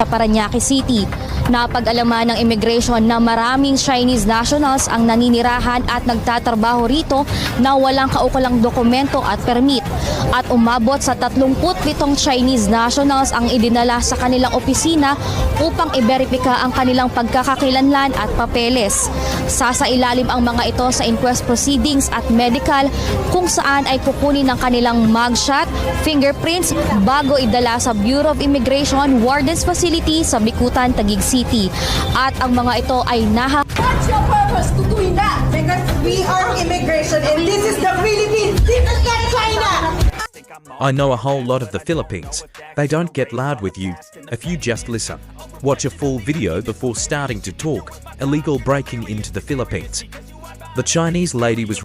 sa Parañaque City. Napag-alaman ng immigration na maraming Chinese nationals ang naninirahan at nagtatrabaho rito na walang kaukulang dokumento at permit. At umabot sa 37 Chinese nationals ang idinala sa kanilang opisina upang iberipika ang kanilang pagkakakilanlan at papeles. Sasailalim ang mga ito sa inquest proceedings at medical kung saan ay kukunin ng kanilang mugshot, fingerprints bago idala sa Bureau of Immigration Wardens Facility sa Bicutan, Taguig City. At ang mga ito ay What's your purpose to doing that? Because we are immigration and this is the Philippines. This is not China. I know a whole lot of the Philippines. They don't get loud with you if you just listen. Watch a full video before starting to talk. Illegal breaking into the Philippines. The Chinese lady was